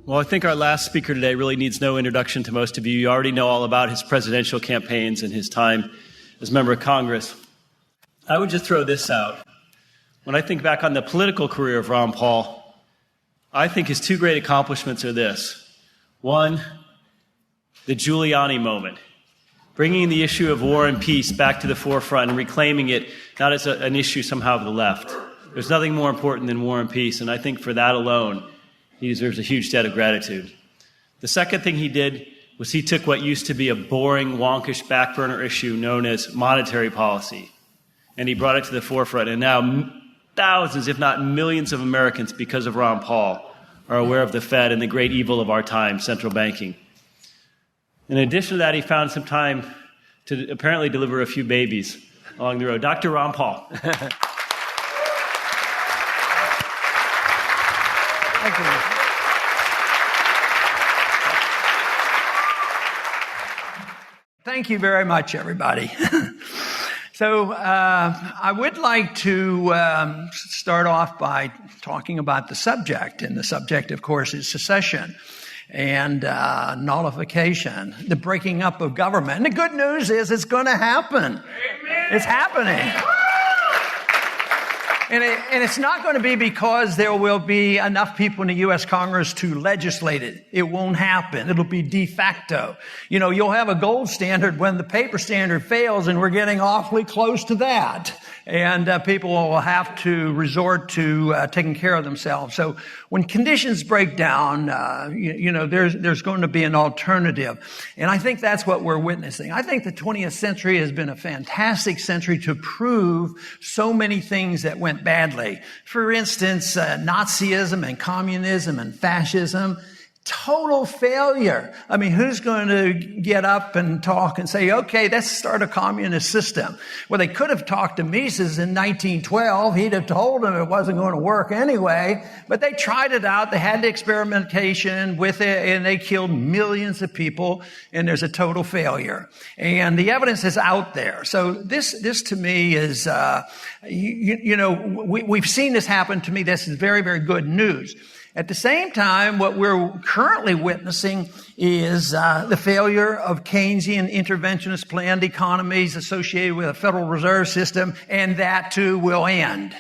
Well, I think our last speaker today really needs no introduction to most of you. You already know all about his presidential campaigns and his time as member of Congress. I would just throw this out. When I think back on the political career of Ron Paul, I think his two great accomplishments are this. One, the Giuliani moment, bringing the issue of war and peace back to the forefront and reclaiming it not as an issue somehow of the left. There's nothing more important than war and peace, and I think for that alone, he deserves a huge debt of gratitude. The second thing he did was he took what used to be a boring, wonkish back burner issue known as monetary policy, and he brought it to the forefront. And now thousands, if not millions of Americans, because of Ron Paul, are aware of the Fed and the great evil of our time, central banking. In addition to that, he found some time to apparently deliver a few babies along the road. Dr. Ron Paul. Thank you. Thank you very much, everybody. So I would like to start off by talking about the subject. And the subject, of course, is secession and nullification, the breaking up of government. And the good news is it's going to happen. Amen. It's happening. And it's not going to be because there will be enough people in the U.S. Congress to legislate it. It won't happen. It'll be de facto. You know, you'll have a gold standard when the paper standard fails, and we're getting awfully close to that. And people will have to resort to taking care of themselves. So when conditions break down, there's going to be an alternative. And I think that's what we're witnessing. I think the 20th century has been a fantastic century to prove so many things that went badly. For instance, Nazism and communism and fascism. Total failure. I mean, who's going to get up and talk and say, okay, let's start a communist system? Well, they could have talked to Mises in 1912. He'd have told them it wasn't going to work anyway. But they tried it out. They had the experimentation with it, and they killed millions of people, and there's a total failure. And the evidence is out there. So this to me is, we've seen this happen. To me, this is very, very good news. At the same time, what we're currently witnessing is the failure of Keynesian interventionist planned economies associated with a Federal Reserve System, and that too will end.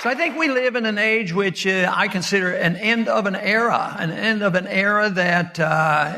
So I think we live in an age which I consider an end of an era that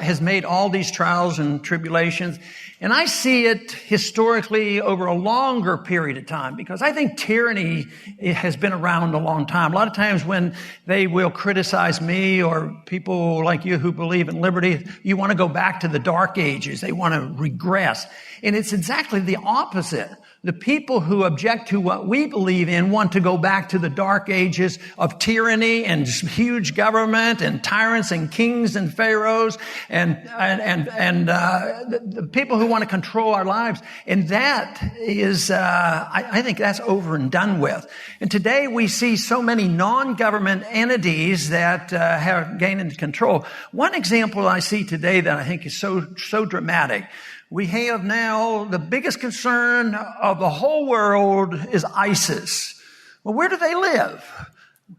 has made all these trials and tribulations. And I see it historically over a longer period of time, because I think tyranny has been around a long time. A lot of times when they will criticize me or people like you who believe in liberty, you want to go back to the dark ages. They want to regress. And it's exactly the opposite. The people who object to what we believe in want to go back to the dark ages of tyranny and huge government and tyrants and kings and pharaohs and the people who want to control our lives. And that is, I think that's over and done with. And today we see so many non-government entities that have gained control. One example I see today that I think is so dramatic. We have now the biggest concern of the whole world is ISIS. Well, where do they live?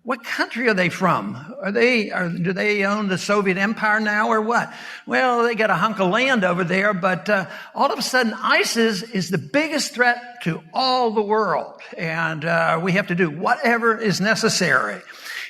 What country are they from? Do they own the Soviet Empire now or what? Well, they got a hunk of land over there, but all of a sudden ISIS is the biggest threat to all the world. And we have to do whatever is necessary.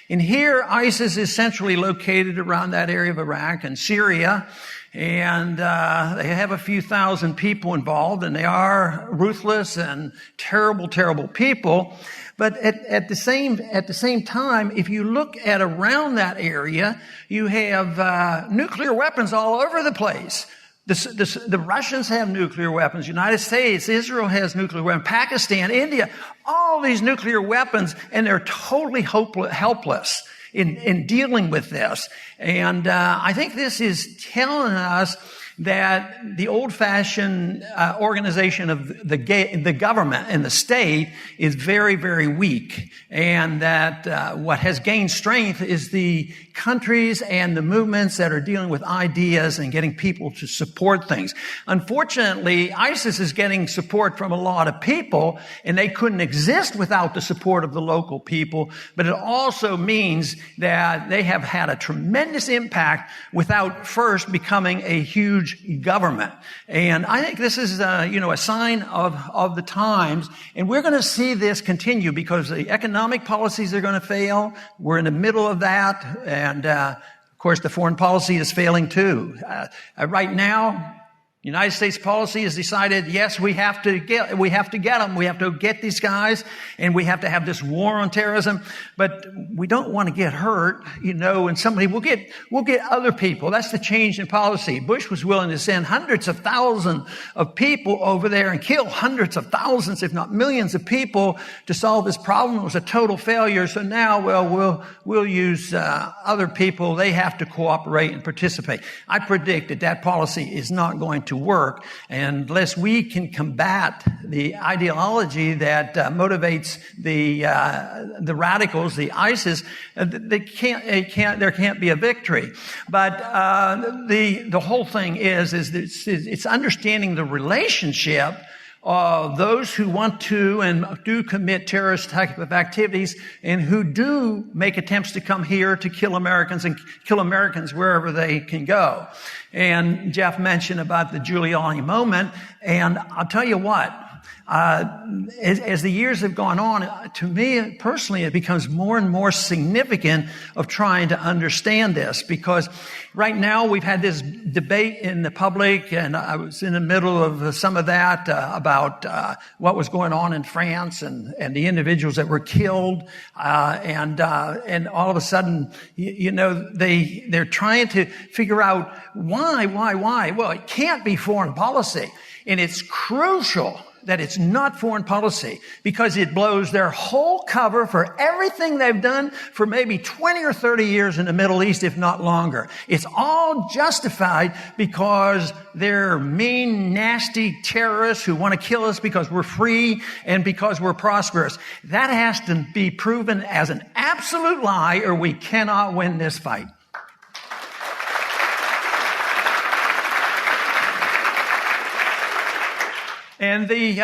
And here ISIS is centrally located around that area of Iraq and Syria. And they have a few thousand people involved, and they are ruthless and terrible, terrible people. But at the same time, if you look at around that area, you have nuclear weapons all over the place. The Russians have nuclear weapons. United States, Israel has nuclear weapons. Pakistan, India, all these nuclear weapons, and they're totally helpless in dealing with this. And I think this is telling us that the old-fashioned organization of the government and the state is very, very weak, and that what has gained strength is the countries and the movements that are dealing with ideas and getting people to support things. Unfortunately, ISIS is getting support from a lot of people, and they couldn't exist without the support of the local people, but it also means that they have had a tremendous impact without first becoming a huge government. And I think this is, a sign of the times. And we're going to see this continue because the economic policies are going to fail. We're in the middle of that. And, of course, the foreign policy is failing too. Right now, the United States policy has decided, yes, we have to get them. We have to get these guys, and we have to have this war on terrorism. But we don't want to get hurt, and somebody we'll get other people. That's the change in policy. Bush was willing to send hundreds of thousands of people over there and kill hundreds of thousands, if not millions of people to solve this problem. It was a total failure. So now, we'll use other people. They have to cooperate and participate. I predict that policy is not going to work unless we can combat the ideology that motivates the radicals, the ISIS. There can't be a victory. But the whole thing is it's understanding the relationship of those who want to and do commit terrorist type of activities and who do make attempts to come here to kill Americans and kill Americans wherever they can go. And Jeff mentioned about the Giuliani moment, and I'll tell you what, as the years have gone on, to me personally, it becomes more and more significant of trying to understand this, because right now we've had this debate in the public, and I was in the middle of some of that about what was going on in France and the individuals that were killed, and all of a sudden, they're trying to figure out why. Well, it can't be foreign policy, and it's crucial that it's not foreign policy, because it blows their whole cover for everything they've done for maybe 20 or 30 years in the Middle East, if not longer. It's all justified because they're mean, nasty terrorists who want to kill us because we're free and because we're prosperous. That has to be proven as an absolute lie, or we cannot win this fight. And the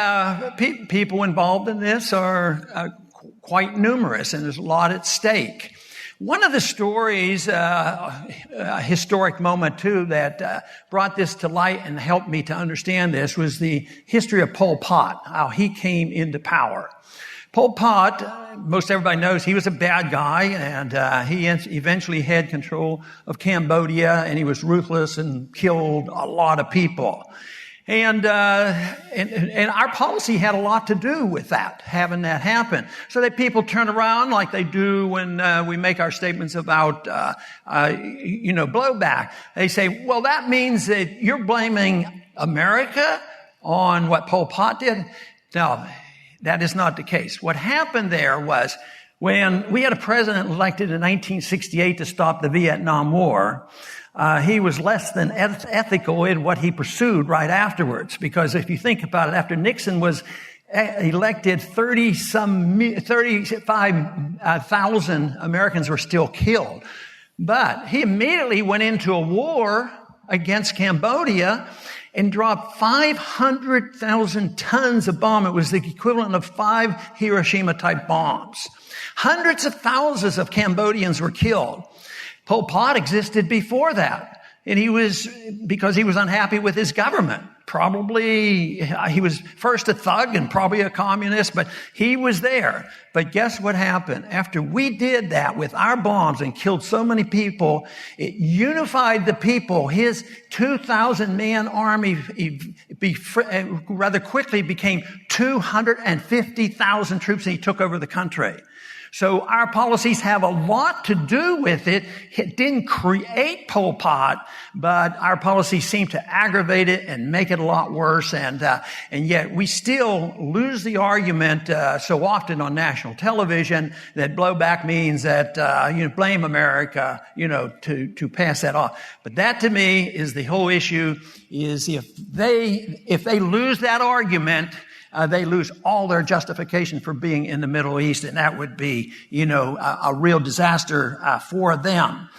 people involved in this are quite numerous, and there's a lot at stake. One of the stories, a historic moment too, that brought this to light and helped me to understand this was the history of Pol Pot, how he came into power. Pol Pot, most everybody knows, he was a bad guy, and he eventually had control of Cambodia, and he was ruthless and killed a lot of people. And our policy had a lot to do with that, having that happen. So that people turn around like they do when we make our statements about, blowback. They say, well, that means that you're blaming America on what Pol Pot did. No, that is not the case. What happened there was when we had a president elected in 1968 to stop the Vietnam War, he was less than ethical in what he pursued right afterwards. Because if you think about it, after Nixon was elected, 35,000 Americans were still killed. But he immediately went into a war against Cambodia and dropped 500,000 tons of bomb. It was the equivalent of 5 Hiroshima-type bombs. Hundreds of thousands of Cambodians were killed. Pol Pot existed before that. And because he was unhappy with his government. Probably, he was first a thug and probably a communist, but he was there. But guess what happened? After we did that with our bombs and killed so many people, it unified the people. His 2,000-man army rather quickly became 250,000 troops, and he took over the country. So our policies have a lot to do with it. It didn't create Pol Pot, but our policies seem to aggravate it and make it a lot worse. And yet we still lose the argument so often on national television that blowback means that blame America, to pass that off. But that to me is the whole issue. Is if they lose that argument, they lose all their justification for being in the Middle East, and that would be, a real disaster for them.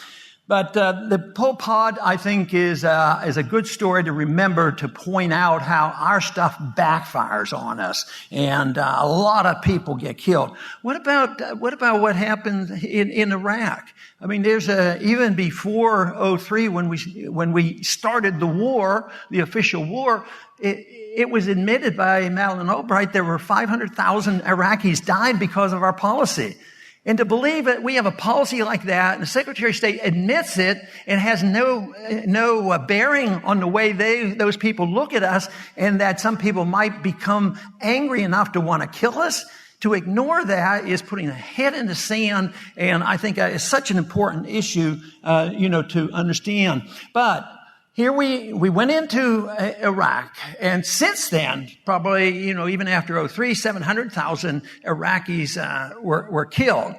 But the Pol Pot, I think, is a good story to remember, to point out how our stuff backfires on us, and a lot of people get killed. What about what happened in Iraq? I mean, there's even before 2003, when we started the war, the official war, it was admitted by Madeleine Albright there were 500,000 Iraqis died because of our policy. And to believe that we have a policy like that, and the Secretary of State admits it, and has no bearing on the way those people look at us, and that some people might become angry enough to want to kill us, to ignore that is putting a head in the sand, and I think it's such an important issue, to understand. But here we went into Iraq, and since then, probably, even after 2003, 700,000 Iraqis were killed.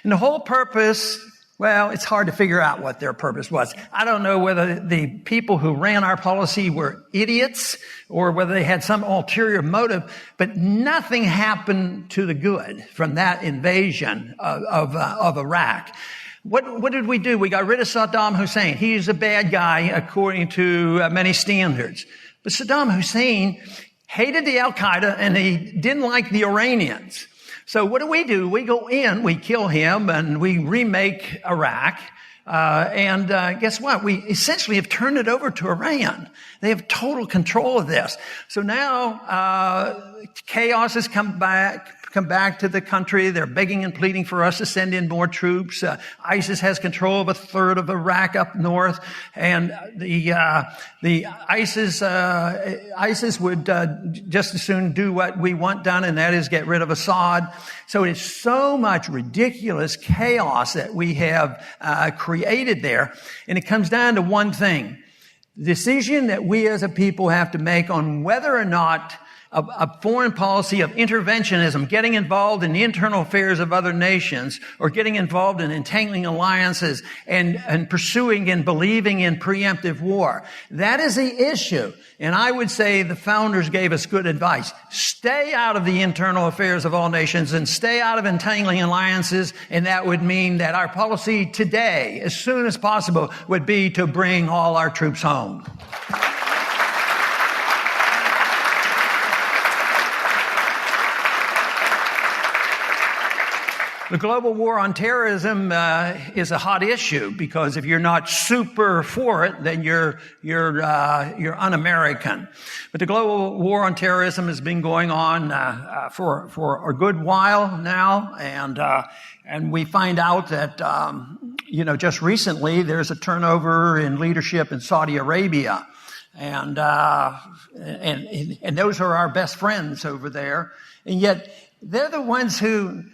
And the whole purpose, well, it's hard to figure out what their purpose was. I don't know whether the people who ran our policy were idiots or whether they had some ulterior motive, but nothing happened to the good from that invasion of Iraq. What did we do? We got rid of Saddam Hussein. He's a bad guy according to many standards. But Saddam Hussein hated the Al-Qaeda and he didn't like the Iranians. So what do? We go in, we kill him, and we remake Iraq. And guess what? We essentially have turned it over to Iran. They have total control of this. So now chaos has come back to the country. They're begging and pleading for us to send in more troops. ISIS has control of a third of Iraq up north, and the ISIS would just as soon do what we want done, and that is get rid of Assad. So it's so much ridiculous chaos that we have created there, and it comes down to one thing: the decision that we as a people have to make on whether or not a foreign policy of interventionism, getting involved in the internal affairs of other nations, or getting involved in entangling alliances and pursuing and believing in preemptive war. That is the issue. And I would say the founders gave us good advice. Stay out of the internal affairs of all nations and stay out of entangling alliances. And that would mean that our policy today, as soon as possible, would be to bring all our troops home. The global war on terrorism is a hot issue, because if you're not super for it, then you're un-American. But the global war on terrorism has been going on for a good while now, and we find out that just recently there's a turnover in leadership in Saudi Arabia, and those are our best friends over there, and yet they're the ones who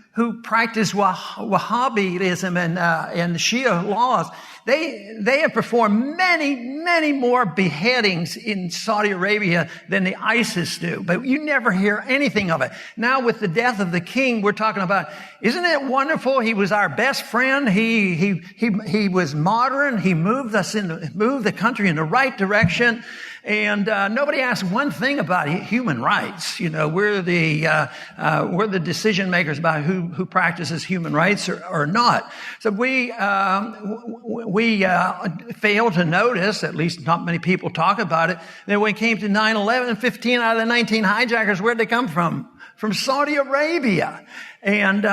practice Wahhabism and Shia laws. They have performed many more beheadings in Saudi Arabia than the ISIS do, but you never hear anything of it. Now with the death of the king, we're talking about, isn't it wonderful? He was our best friend. He was modern. He moved the country in the right direction. And nobody asked one thing about human rights. We're the decision makers about who practices human rights or not. So we failed to notice, at least not many people talk about it, that when it came to 9/11, 15 out of the 19 hijackers, where'd they come from? From Saudi Arabia. And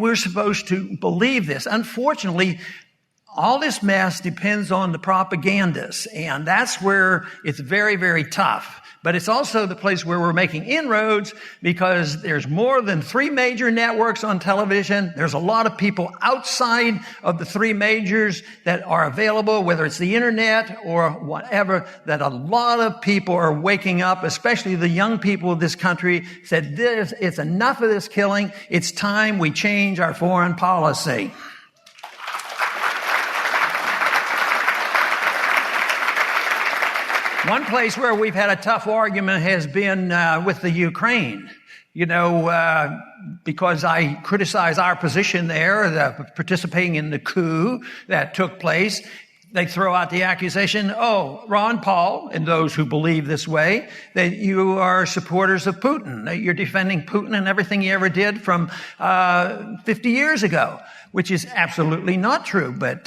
we're supposed to believe this. Unfortunately, all this mess depends on the propagandists, and that's where it's very, very tough. But it's also the place where we're making inroads because there's more than 3 major networks on television. There's a lot of people outside of the 3 majors that are available, whether it's the internet or whatever, that a lot of people are waking up, especially the young people of this country, said, it's enough of this killing. It's time we change our foreign policy. One place where we've had a tough argument has been with the Ukraine. Because I criticize our position there, participating in the coup that took place. They throw out the accusation, Ron Paul, and those who believe this way, that you are supporters of Putin, that you're defending Putin and everything he ever did from 50 years ago, which is absolutely not true. But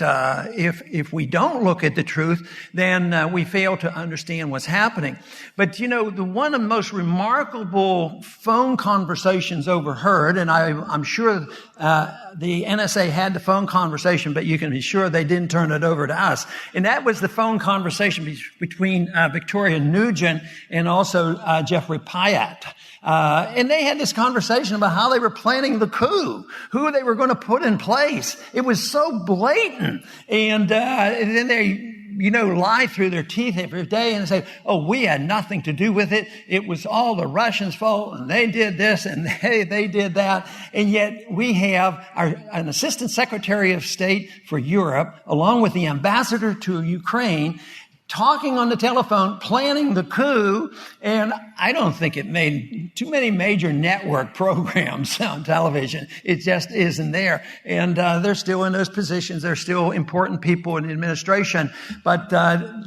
if we don't look at the truth, then we fail to understand what's happening. But, the one of the most remarkable phone conversations overheard, and I'm sure the NSA had the phone conversation, but you can be sure they didn't turn it over to us. And that was the phone conversation between Victoria Nugent and also Jeffrey Pyatt. And they had this conversation about how they were planning the coup, who they were going to put in place. It was so blatant. And then they, lie through their teeth every day and say, we had nothing to do with it. It was all the Russians' fault, and they did this, and they did that. And yet we have an assistant secretary of state for Europe, along with the ambassador to Ukraine, talking on the telephone, planning the coup, and I don't think it made too many major network programs on television. It just isn't there. And they're still in those positions. They're still important people in the administration. But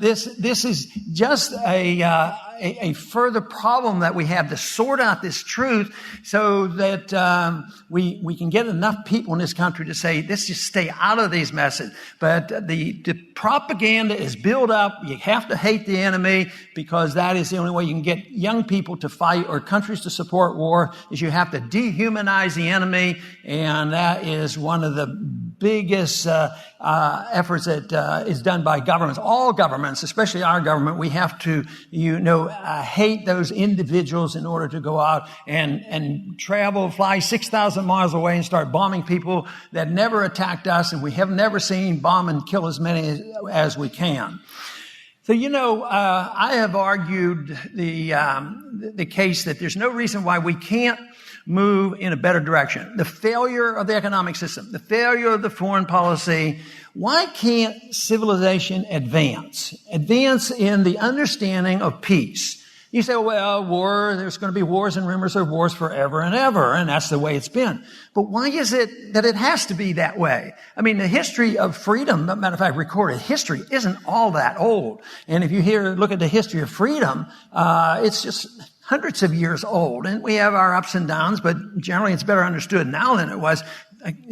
this is just a further problem that we have to sort out this truth so that we can get enough people in this country to say, let's just stay out of these messes. But the propaganda is built up. You have to hate the enemy because that is the only way you can get young people to fight or countries to support war, is you have to dehumanize the enemy. And that is one of the biggest efforts that is done by governments, all governments, especially our government. We have to, hate those individuals in order to go out and fly 6,000 miles away and start bombing people that never attacked us, and we have never seen bomb and kill as many as we can. So, I have argued the case that there's no reason why we can't move in a better direction. The failure of the economic system, the failure of the foreign policy. Why can't civilization advance? Advance in the understanding of peace. You say, there's going to be wars and rumors of wars forever and ever, and that's the way it's been. But why is it that it has to be that way? I mean, the history of freedom, matter of fact, recorded history, isn't all that old. And if you look at the history of freedom, it's just hundreds of years old. And we have our ups and downs, but generally it's better understood now than it was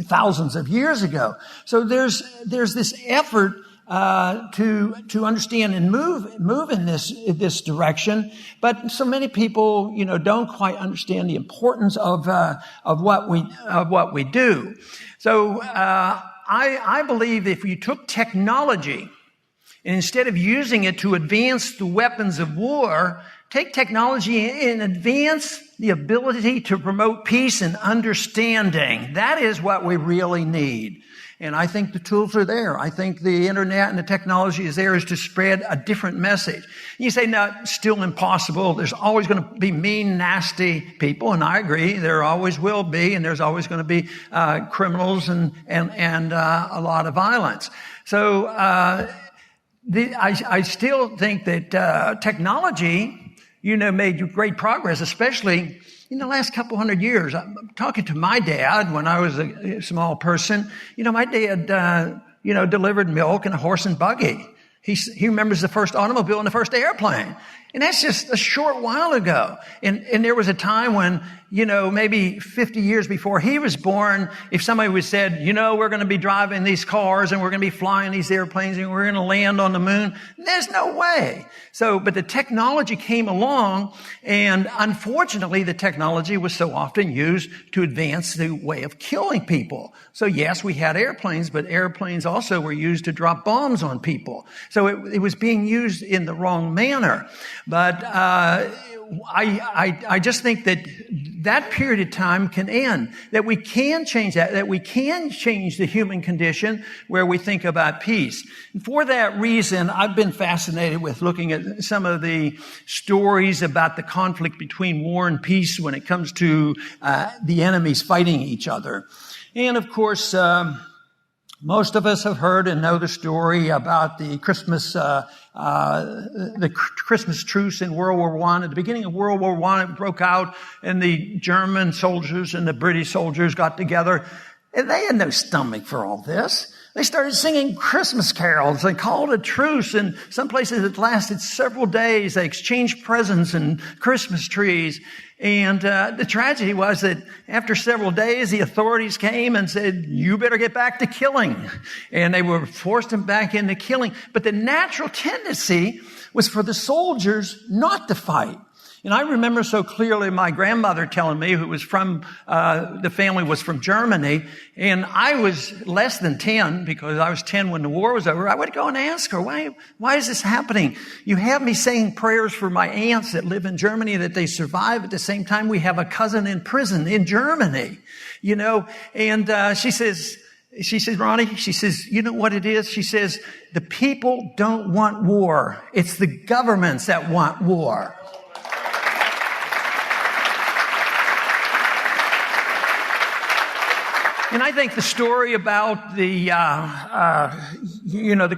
thousands of years ago. So there's this effort to understand and move in this direction, but so many people don't quite understand the importance of what we do. So I believe if you took technology and instead of using it to advance the weapons of war, take technology and advance the ability to promote peace and understanding. That is what we really need. And I think the tools are there. I think the internet and the technology is there to spread a different message. You say, no, still impossible. There's always going to be mean, nasty people. And I agree. There always will be. And there's always going to be criminals and a lot of violence. So I still think that technology, made great progress, especially in the last couple hundred years. I'm talking to my dad when I was a small person. My dad, delivered milk in a horse and buggy. He remembers the first automobile and the first airplane. And that's just a short while ago. And there was a time when maybe 50 years before he was born, if somebody would said, we're going to be driving these cars and we're going to be flying these airplanes and we're going to land on the moon, there's no way. But the technology came along, and unfortunately the technology was so often used to advance the way of killing people. So yes, we had airplanes, but airplanes also were used to drop bombs on people. So it was being used in the wrong manner. But I just think that period of time can end, that we can change that we can change the human condition where we think about peace. And for that reason, I've been fascinated with looking at some of the stories about the conflict between war and peace when it comes to the enemies fighting each other. And of course, most of us have heard and know the story about the Christmas truce in World War I. At the beginning of World War I, it broke out, and the German soldiers and the British soldiers got together, and they had no stomach for all this. They started singing Christmas carols. They called a truce, and some places it lasted several days. They exchanged presents and Christmas trees. And the tragedy was that after several days, the authorities came and said, you better get back to killing. And they were forced them back into killing. But the natural tendency was for the soldiers not to fight. And I remember so clearly my grandmother telling me, who was from, the family was from Germany, and I was less than 10, because I was 10 when the war was over. I would go and ask her, why is this happening? You have me saying prayers for my aunts that live in Germany, that they survive. At the same time, we have a cousin in prison in Germany, and she says, Ronnie, she says, you know what it is? She says, the people don't want war. It's the governments that want war. And I think the story about the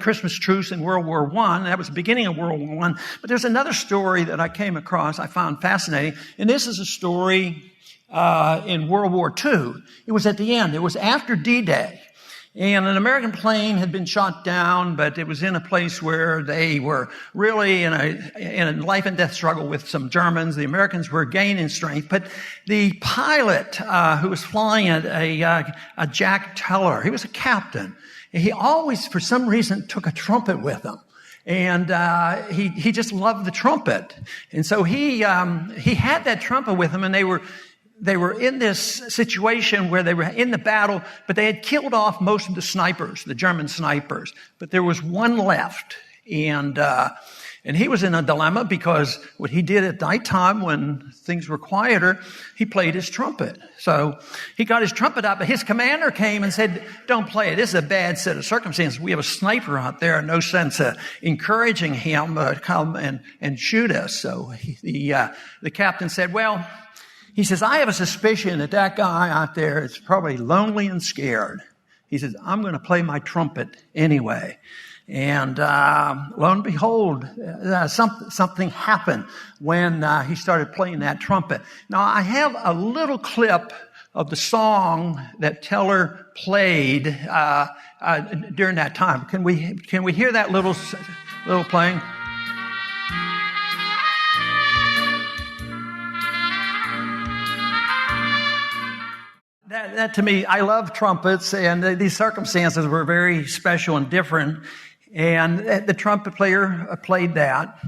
Christmas truce in World War I, that was the beginning of World War I. But there's another story that I came across I found fascinating. And this is a story in World War II. It was at the end. It was after D-Day. And an American plane had been shot down, but it was in a place where they were really in a life and death struggle with some Germans. The Americans were gaining strength, but the pilot who was flying it, a Jack Teller, he was a captain. He always, for some reason, took a trumpet with him. And he just loved the trumpet. And so he had that trumpet with him, and they were in this situation where they were in the battle, but they had killed off most of the snipers, the German snipers. But there was one left. And he was in a dilemma, because what he did at nighttime when things were quieter, he played his trumpet. So he got his trumpet up, but his commander came and said, don't play it. This is a bad set of circumstances. We have a sniper out there, no sense of encouraging him to come and shoot us. So the captain said, well, he says, I have a suspicion that guy out there is probably lonely and scared. He says, I'm going to play my trumpet anyway. And lo and behold, something happened when he started playing that trumpet. Now, I have a little clip of the song that Teller played during that time. Can we hear that little playing? That to me, I love trumpets, and these circumstances were very special and different. And the trumpet player played that,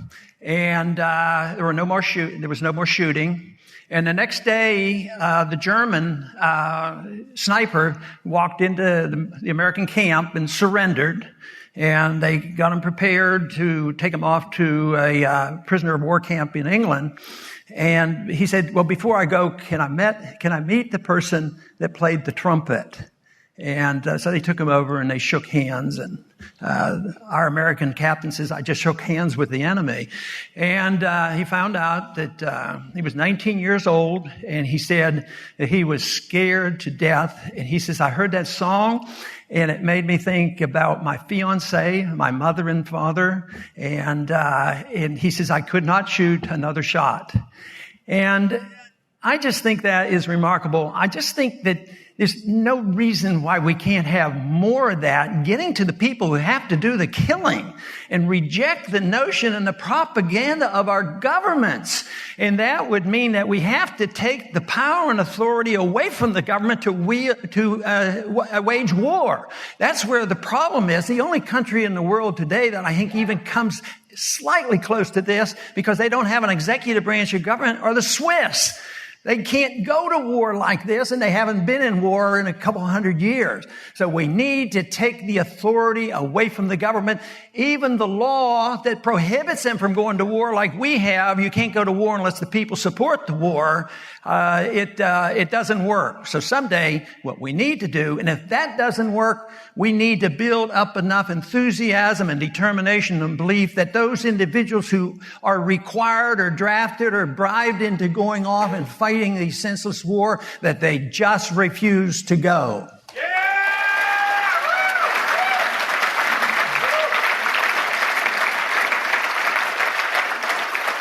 and there was no more shooting. And the next day, the German sniper walked into the American camp and surrendered. And they got him prepared to take him off to a prisoner of war camp in England. And he said, well, before I go, can I meet the person that played the trumpet? And so they took him over and they shook hands. And our American captain says, I just shook hands with the enemy. And he found out that he was 19 years old, and he said that he was scared to death. And he says, I heard that song, and it made me think about my fiance, my mother and father. And he says, I could not shoot another shot. And I just think that is remarkable. I just think that There's no reason why we can't have more of that, getting to the people who have to do the killing and reject the notion and the propaganda of our governments. And that would mean that we have to take the power and authority away from the government to wage war. That's where the problem is. The only country in the world today that I think even comes slightly close to this, because they don't have an executive branch of government, are the Swiss. They can't go to war like this, and they haven't been in war in a couple hundred years. So we need to take the authority away from the government. Even the law that prohibits them from going to war like we have, you can't go to war unless the people support the war, it doesn't work. So someday what we need to do, and if that doesn't work, we need to build up enough enthusiasm and determination and belief that those individuals who are required or drafted or bribed into going off and fighting the senseless war, that they just refuse to go.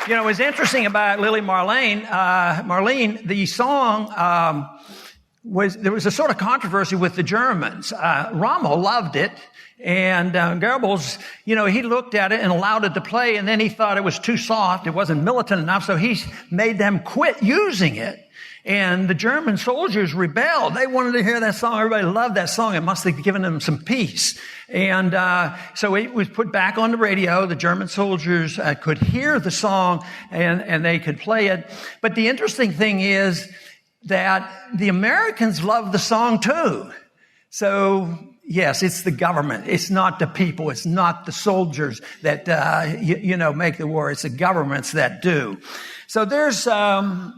You know, what's interesting about Lily Marlene, the song, there was a sort of controversy with the Germans. Rommel loved it, and Goebbels, you know, he looked at it and allowed it to play, and then he thought it was too soft, it wasn't militant enough, so he made them quit using it. And the German soldiers rebelled. They wanted to hear that song. Everybody loved that song. It must have given them some peace. And so it was put back on the radio. The German soldiers could hear the song, and they could play it. But the interesting thing is that the Americans love the song too. So yes, it's the government. It's not the people. It's not the soldiers that make the war. It's the governments that do. So there's so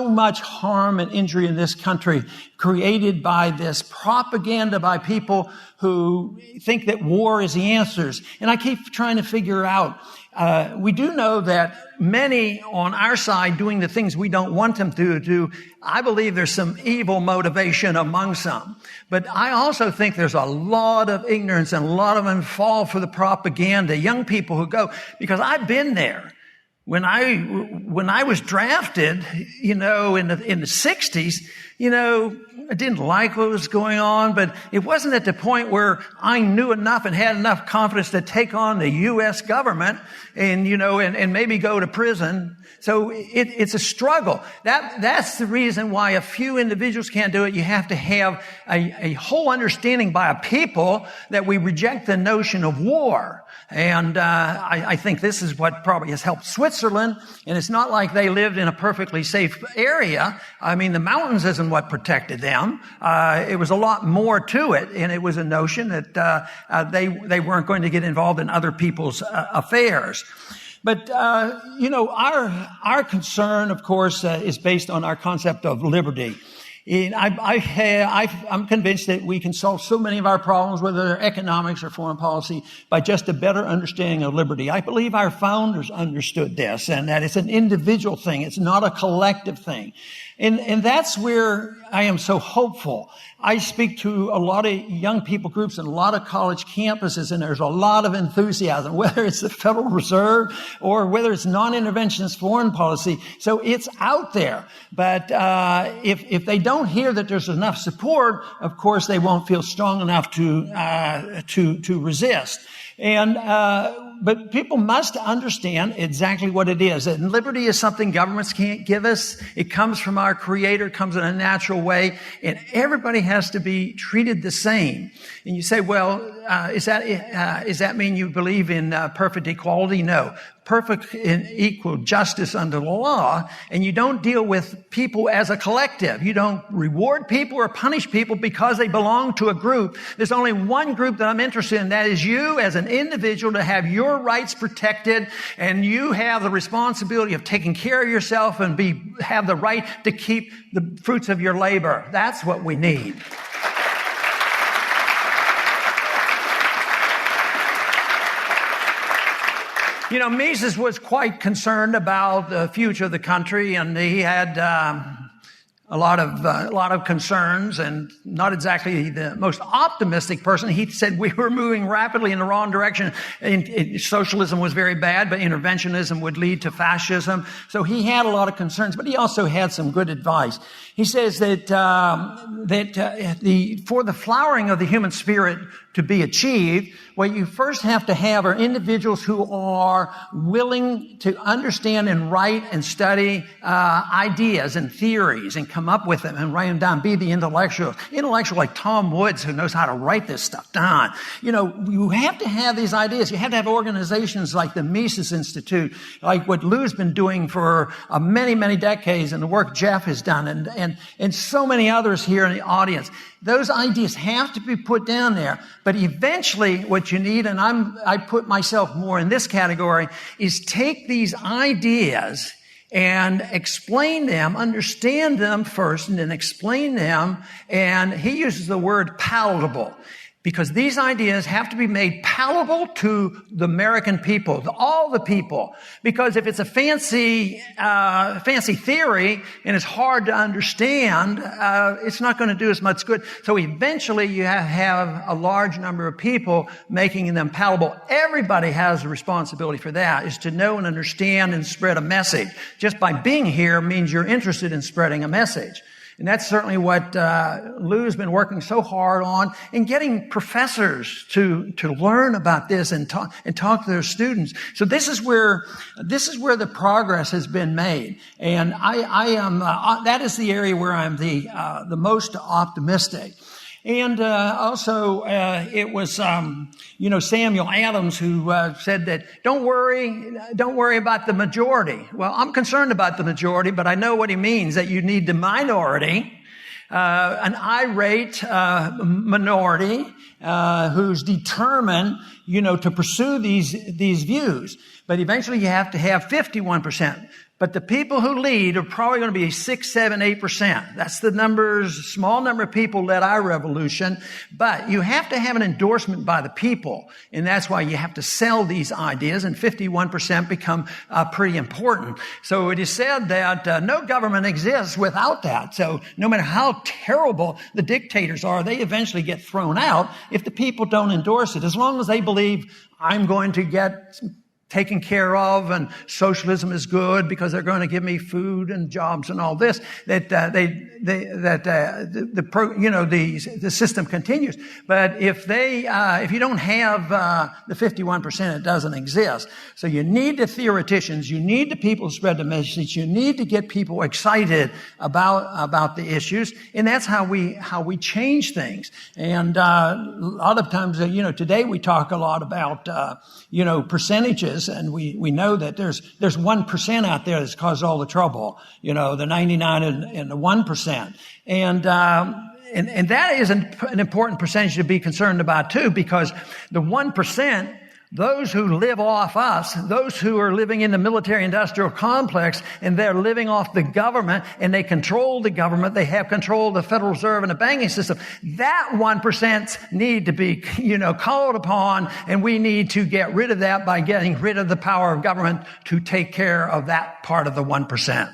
much harm and injury in this country created by this propaganda by people who think that war is the answers. And I keep trying to figure out, we do know that many on our side doing the things we don't want them to do, I believe there's some evil motivation among some. But I also think there's a lot of ignorance and a lot of them fall for the propaganda. Young people who go, because I've been there. When I was drafted, in the 60s, I didn't like what was going on, but it wasn't at the point where I knew enough and had enough confidence to take on the U.S. government and maybe go to prison. So it's a struggle. That's the reason why a few individuals can't do it. You have to have a whole understanding by a people that we reject the notion of war. And I think this is what probably has helped Switzerland. And it's not like they lived in a perfectly safe area. I mean, the mountains isn't what protected them. It was a lot more to it. And it was a notion that they weren't going to get involved in other people's affairs. But, our concern, of course, is based on our concept of liberty. And I'm convinced that we can solve so many of our problems, whether they're economics or foreign policy, by just a better understanding of liberty. I believe our founders understood this, and that it's an individual thing. It's not a collective thing. And that's where I am so hopeful. I speak to a lot of young people groups and a lot of college campuses, and there's a lot of enthusiasm, whether it's the Federal Reserve or whether it's non-interventionist foreign policy. So it's out there. But if they don't hear that there's enough support, of course they won't feel strong enough to resist. But people must understand exactly what it is. And liberty is something governments can't give us. It comes from our Creator, comes in a natural way, and everybody has to be treated the same. And you say, well, does that mean you believe in perfect equality? No. Perfect and equal justice under the law, and you don't deal with people as a collective. You don't reward people or punish people because they belong to a group. There's only one group that I'm interested in. That is you as an individual to have your rights protected, and you have the responsibility of taking care of yourself and have the right to keep the fruits of your labor. That's what we need. Mises was quite concerned about the future of the country, and he had a lot of concerns, and not exactly the most optimistic person. He said we were moving rapidly in the wrong direction. Socialism was very bad, but interventionism would lead to fascism. So he had a lot of concerns, but he also had some good advice. He says that for the flowering of the human spirit to be achieved, what you first have to have are individuals who are willing to understand and write and study ideas and theories and come up with them and write them down. Be the intellectual like Tom Woods, who knows how to write this stuff down. You have to have these ideas. You have to have organizations like the Mises Institute, like what Lou's been doing for many, many decades, and the work Jeff has done, and so many others here in the audience. Those ideas have to be put down there. But eventually what you need, and I put myself more in this category, is take these ideas and explain them, understand them first, and then explain them. And he uses the word palatable, because these ideas have to be made palatable to the American people, to all the people. Because if it's a fancy theory and it's hard to understand, it's not going to do as much good. So eventually you have a large number of people making them palatable. Everybody has a responsibility for that, is to know and understand and spread a message. Just by being here means you're interested in spreading a message. And that's certainly what Lou's been working so hard on, and getting professors to learn about this and talk to their students. So this is where the progress has been made, and I am that is the area where I'm the most optimistic. And also, it was Samuel Adams who said that don't worry about the majority. Well, I'm concerned about the majority, but I know what he means, that you need the minority, an irate minority who's determined, to pursue these views. But eventually, you have to have 51%. But the people who lead are probably going to be 6, 7, 8%. That's the small number of people led our revolution. But you have to have an endorsement by the people. And that's why you have to sell these ideas, and 51% become pretty important. So it is said that no government exists without that. So no matter how terrible the dictators are, they eventually get thrown out if the people don't endorse it. As long as they believe I'm going to get taken care of, and socialism is good because they're going to give me food and jobs and all this, the system continues. But if you don't have the 51%, it doesn't exist. So you need the theoreticians, you need the people who spread the message, you need to get people excited about the issues, and that's how we change things. And a lot of times, today we talk a lot about percentages. And we know that there's 1% out there that's caused all the trouble, the 99 and the 1%. And that is an important percentage to be concerned about too, because the 1%, those who live off us, those who are living in the military-industrial complex, and they're living off the government, and they control the government, they have control of the Federal Reserve and the banking system, that 1% need to be, called upon, and we need to get rid of that by getting rid of the power of government to take care of that part of the 1%.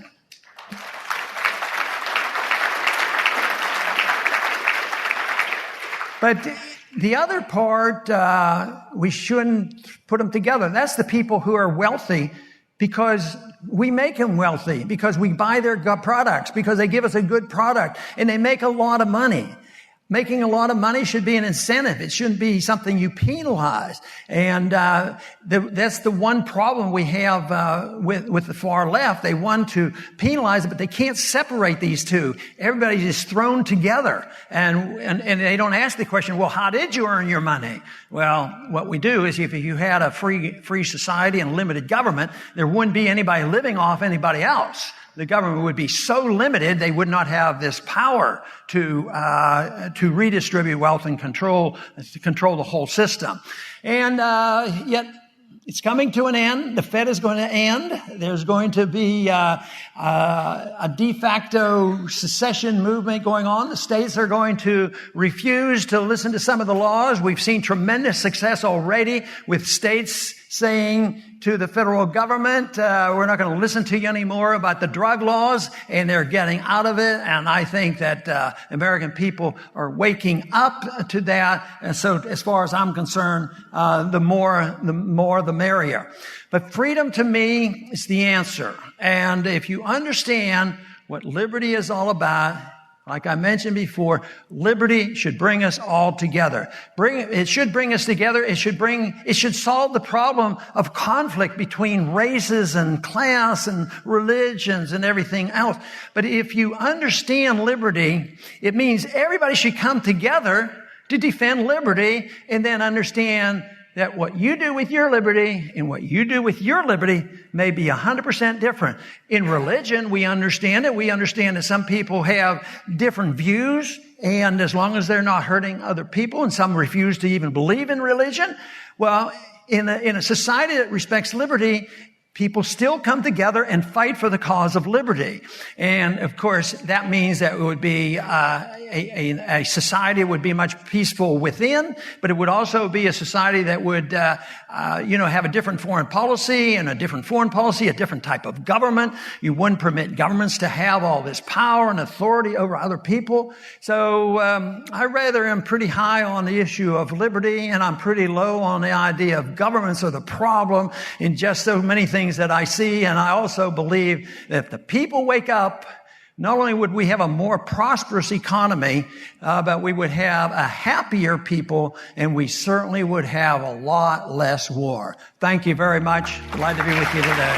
But the other part, we shouldn't put them together. That's the people who are wealthy, because we make them wealthy, because we buy their products, because they give us a good product, and they make a lot of money. Making a lot of money should be an incentive. It shouldn't be something you penalize. And that's the one problem we have with the far left. They want to penalize it, but they can't separate these two. Everybody's just thrown together. And they don't ask the question, well, how did you earn your money? Well, what we do is, if you had a free society and limited government, there wouldn't be anybody living off anybody else. The government would be so limited, they would not have this power to redistribute wealth and control the whole system. And yet it's coming to an end. The Fed is going to end. There's going to be a de facto secession movement going on. The states are going to refuse to listen to some of the laws. We've seen tremendous success already with states saying to the federal government, we're not going to listen to you anymore about the drug laws, and they're getting out of it. And I think that American people are waking up to that. And so as far as I'm concerned, the more the merrier. But freedom to me is the answer. And if you understand what liberty is all about, like I mentioned before, liberty should bring us all together. It should bring us together. It should solve the problem of conflict between races and class and religions and everything else. But if you understand liberty, it means everybody should come together to defend liberty, and then understand that what you do with your liberty and what you do with your liberty may be 100% different. In religion, we understand it. We understand that some people have different views, and as long as they're not hurting other people, and some refuse to even believe in religion, well, in a society that respects liberty, people still come together and fight for the cause of liberty. And of course, that means that it would be a society would be much peaceful within, but it would also be a society that would, have a different foreign policy and a different foreign policy, a different type of government. You wouldn't permit governments to have all this power and authority over other people. So I rather am pretty high on the issue of liberty, and I'm pretty low on the idea of governments are the problem in just so many things that I see. And I also believe that if the people wake up, not only would we have a more prosperous economy, but we would have a happier people, and we certainly would have a lot less war. Thank you very much. Glad to be with you today.